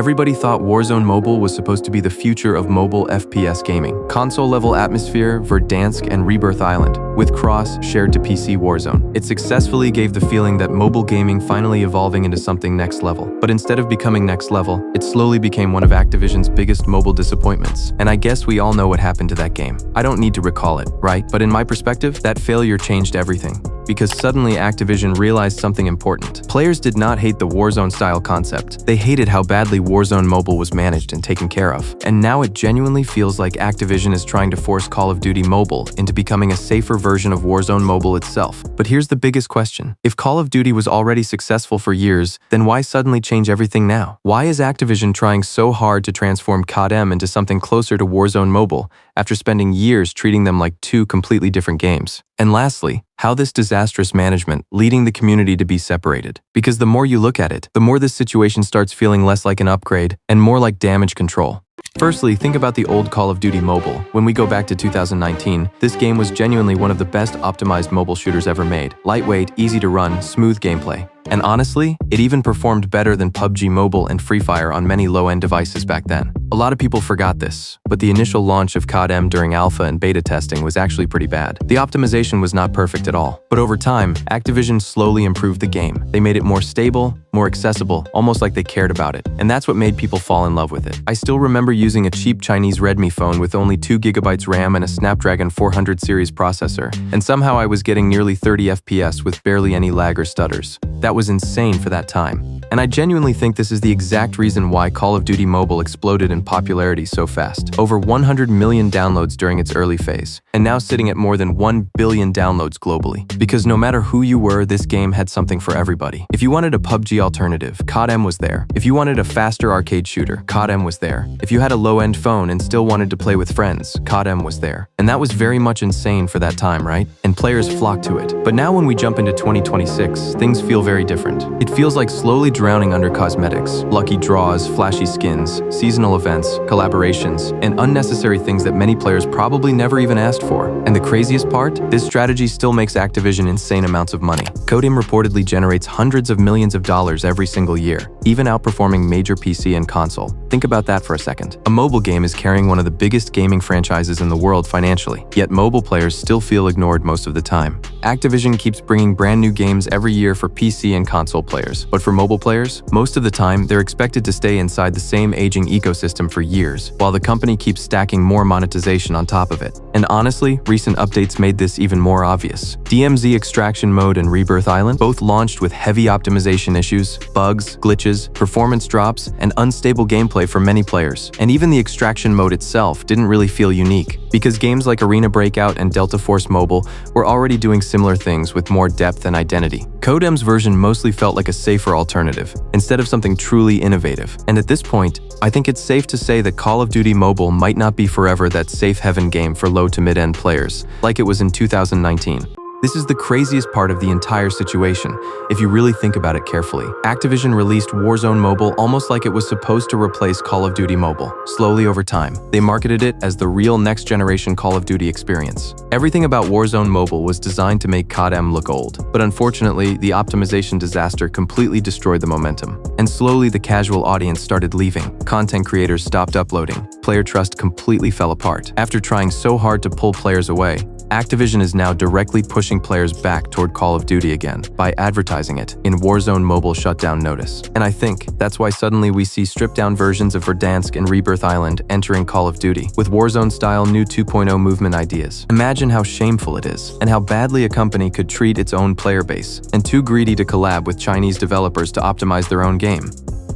Everybody thought Warzone Mobile was supposed to be the future of mobile FPS gaming. Console-level atmosphere, Verdansk, and Rebirth Island, with cross shared to PC Warzone. It successfully gave the feeling that mobile gaming finally evolving into something next level. But instead of becoming next level, it slowly became one of Activision's biggest mobile disappointments. And I guess we all know what happened to that game. I don't need to recall it, right? But in my perspective, that failure changed everything. Because suddenly Activision realized something important. Players did not hate the Warzone-style concept. They hated how badly Warzone Mobile was managed and taken care of. And now it genuinely feels like Activision is trying to force Call of Duty Mobile into becoming a safer version of Warzone Mobile itself. But here's the biggest question. If Call of Duty was already successful for years, then why suddenly change everything now? Why is Activision trying so hard to transform CODM into something closer to Warzone Mobile after spending years treating them like two completely different games? And lastly, how this disastrous management leading the community to be separated. Because the more you look at it, the more this situation starts feeling less like an upgrade and more like damage control. Firstly, think about the old Call of Duty Mobile. When we go back to 2019, this game was genuinely one of the best optimized mobile shooters ever made. Lightweight, easy to run, smooth gameplay. And honestly, it even performed better than PUBG Mobile and Free Fire on many low-end devices back then. A lot of people forgot this, but the initial launch of CODM during alpha and beta testing was actually pretty bad. The optimization was not perfect at all. But over time, Activision slowly improved the game. They made it more stable, more accessible, almost like they cared about it. And that's what made people fall in love with it. I still remember using a cheap Chinese Redmi phone with only 2 GB RAM and a Snapdragon 400 series processor, and somehow I was getting nearly 30 FPS with barely any lag or stutters. That was insane for that time. And I genuinely think this is the exact reason why Call of Duty Mobile exploded in popularity so fast. Over 100 million downloads during its early phase, and now sitting at more than 1 billion downloads globally. Because no matter who you were, this game had something for everybody. If you wanted a PUBG alternative, CODM was there. If you wanted a faster arcade shooter, CODM was there. If you had a low-end phone and still wanted to play with friends, CODM was there. And that was very much insane for that time, right? And players flocked to it. But now when we jump into 2026, things feel very different. It feels like slowly drowning under cosmetics, lucky draws, flashy skins, seasonal events, collaborations, and unnecessary things that many players probably never even asked for. And the craziest part? This strategy still makes Activision insane amounts of money. CODM reportedly generates hundreds of millions of dollars every single year, even outperforming major PC and console. Think about that for a second. A mobile game is carrying one of the biggest gaming franchises in the world financially, yet mobile players still feel ignored most of the time. Activision keeps bringing brand new games every year for PC and console players, but for mobile players, most of the time, they're expected to stay inside the same aging ecosystem for years, while the company keeps stacking more monetization on top of it. And honestly, recent updates made this even more obvious. DMZ Extraction Mode and Rebirth Island both launched with heavy optimization issues, bugs, glitches, performance drops, and unstable gameplay for many players. And even the Extraction Mode itself didn't really feel unique, because games like Arena Breakout and Delta Force Mobile were already doing similar things with more depth and identity. CODM's version mostly felt like a safer alternative, instead of something truly innovative. And at this point, I think it's safe to say that Call of Duty Mobile might not be forever that safe haven game for low to mid-end players, like it was in 2019. This is the craziest part of the entire situation, if you really think about it carefully. Activision released Warzone Mobile almost like it was supposed to replace Call of Duty Mobile, slowly over time. They marketed it as the real next-generation Call of Duty experience. Everything about Warzone Mobile was designed to make CODM look old, but unfortunately, the optimization disaster completely destroyed the momentum. And slowly, the casual audience started leaving. Content creators stopped uploading. Player trust completely fell apart. After trying so hard to pull players away, Activision is now directly pushing players back toward Call of Duty again by advertising it in Warzone Mobile shutdown notice. And I think that's why suddenly we see stripped-down versions of Verdansk and Rebirth Island entering Call of Duty with Warzone-style new 2.0 movement ideas. Imagine how shameful it is and how badly a company could treat its own player base, and too greedy to collab with Chinese developers to optimize their own game.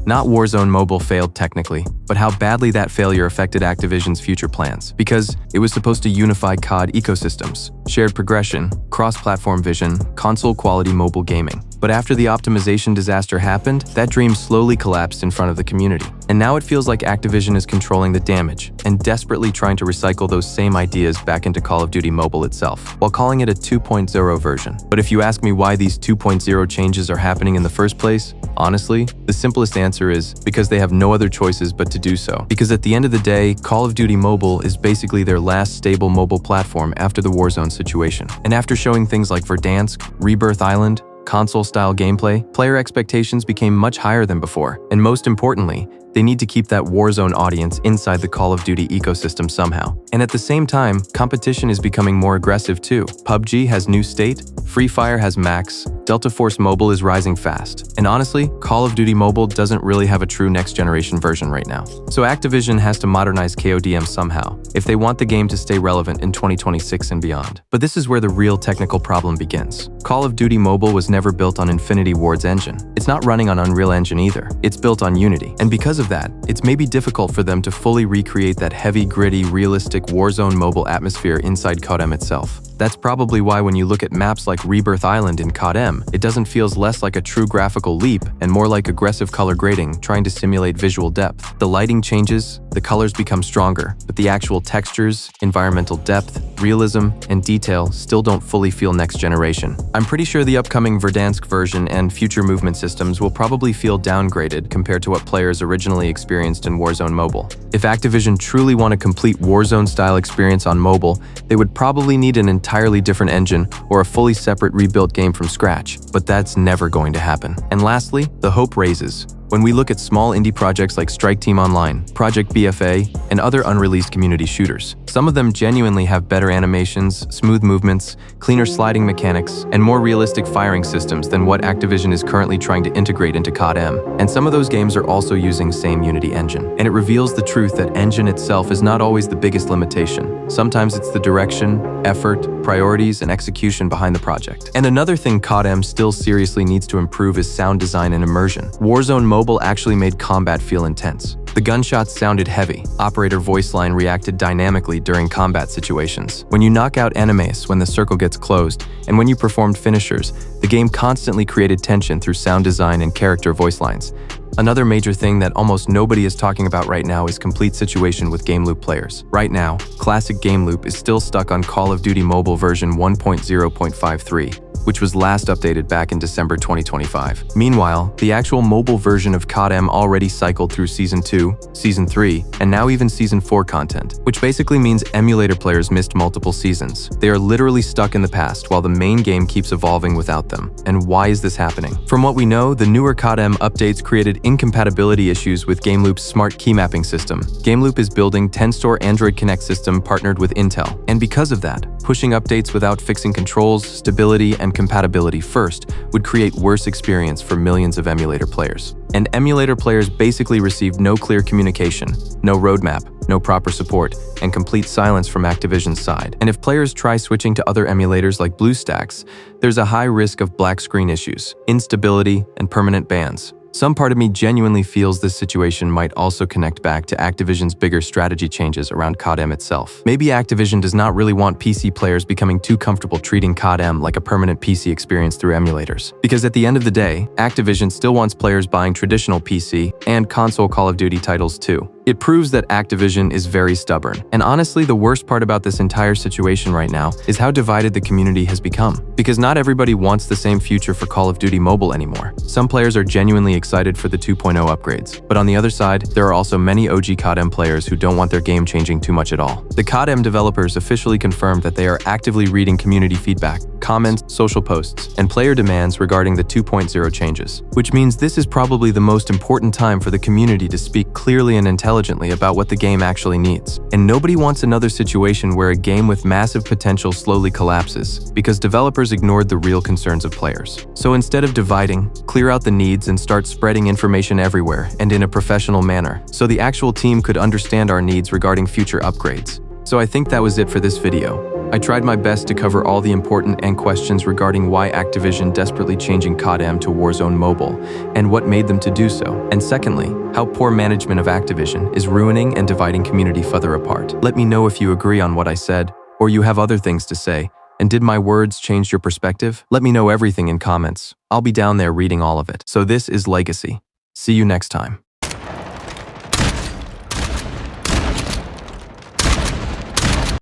Not Warzone Mobile failed technically, but how badly that failure affected Activision's future plans. Because it was supposed to unify COD ecosystems, shared progression, cross-platform vision, console-quality mobile gaming. But after the optimization disaster happened, that dream slowly collapsed in front of the community. And now it feels like Activision is controlling the damage and desperately trying to recycle those same ideas back into Call of Duty Mobile itself, while calling it a 2.0 version. But if you ask me why these 2.0 changes are happening in the first place, honestly, the simplest answer is because they have no other choices but to do so. Because at the end of the day, Call of Duty Mobile is basically their last stable mobile platform after the Warzone situation. And after showing things like Verdansk, Rebirth Island, console-style gameplay, player expectations became much higher than before. And most importantly, They need to keep that Warzone audience inside the Call of Duty ecosystem somehow. And at the same time, competition is becoming more aggressive too. PUBG has new state, Free Fire has Max, Delta Force Mobile is rising fast. And honestly, Call of Duty Mobile doesn't really have a true next-generation version right now. So Activision has to modernize CODM somehow, if they want the game to stay relevant in 2026 and beyond. But this is where the real technical problem begins. Call of Duty Mobile was never built on Infinity Ward's engine. It's not running on Unreal Engine either. It's built on Unity. And because of that, it's maybe difficult for them to fully recreate that heavy, gritty, realistic Warzone Mobile atmosphere inside CODM itself. That's probably why when you look at maps like Rebirth Island in CODM, it doesn't feel less like a true graphical leap and more like aggressive color grading trying to simulate visual depth. The lighting changes, the colors become stronger, but the actual textures, environmental depth, realism, and detail still don't fully feel next generation. I'm pretty sure the upcoming Verdansk version and future movement systems will probably feel downgraded compared to what players originally experienced in Warzone Mobile. If Activision truly want a complete Warzone-style experience on mobile, they would probably need an entirely different engine or a fully separate rebuilt game from scratch, but that's never going to happen. And lastly, the hope raises when we look at small indie projects like Strike Team Online, Project BFA, and other unreleased community shooters. Some of them genuinely have better animations, smooth movements, cleaner sliding mechanics, and more realistic firing systems than what Activision is currently trying to integrate into CODM. And some of those games are also using same Unity engine. And it reveals the truth that engine itself is not always the biggest limitation. Sometimes it's the direction, effort, priorities, and execution behind the project. And another thing CODM still seriously needs to improve is sound design and immersion. Warzone Mobile actually made combat feel intense. The gunshots sounded heavy. Operator voice line reacted dynamically during combat situations. When you knock out enemies when the circle gets closed, and when you performed finishers, the game constantly created tension through sound design and character voice lines. Another major thing that almost nobody is talking about right now is complete situation with game loop players. Right now, classic game loop is still stuck on Call of Duty Mobile version 1.0.53. which was last updated back in December 2025. Meanwhile, the actual mobile version of CODM already cycled through Season 2, Season 3, and now even Season 4 content, which basically means emulator players missed multiple seasons. They are literally stuck in the past while the main game keeps evolving without them. And why is this happening? From what we know, the newer CODM updates created incompatibility issues with GameLoop's smart key mapping system. GameLoop is building 10-store Android Connect system partnered with Intel. And because of that, pushing updates without fixing controls, stability, and compatibility first would create worse experience for millions of emulator players. And emulator players basically received no clear communication, no roadmap, no proper support, and complete silence from Activision's side. And if players try switching to other emulators like BlueStacks, there's a high risk of black screen issues, instability, and permanent bans. Some part of me genuinely feels this situation might also connect back to Activision's bigger strategy changes around CODM itself. Maybe Activision does not really want PC players becoming too comfortable treating CODM like a permanent PC experience through emulators. Because at the end of the day, Activision still wants players buying traditional PC and console Call of Duty titles too. It proves that Activision is very stubborn. And honestly, the worst part about this entire situation right now is how divided the community has become. Because not everybody wants the same future for Call of Duty Mobile anymore. Some players are genuinely excited for the 2.0 upgrades. But on the other side, there are also many OG CODM players who don't want their game changing too much at all. The CODM developers officially confirmed that they are actively reading community feedback, comments, social posts, and player demands regarding the 2.0 changes. Which means this is probably the most important time for the community to speak clearly and intelligently about what the game actually needs. And nobody wants another situation where a game with massive potential slowly collapses because developers ignored the real concerns of players. So instead of dividing, clear out the needs and start spreading information everywhere and in a professional manner, so the actual team could understand our needs regarding future upgrades. So I think that was it for this video. I tried my best to cover all the important end questions regarding why Activision desperately changing CODM to Warzone Mobile and what made them to do so. And secondly, how poor management of Activision is ruining and dividing community further apart. Let me know if you agree on what I said or you have other things to say. And did my words change your perspective? Let me know everything in comments. I'll be down there reading all of it. So this is Legacy. See you next time.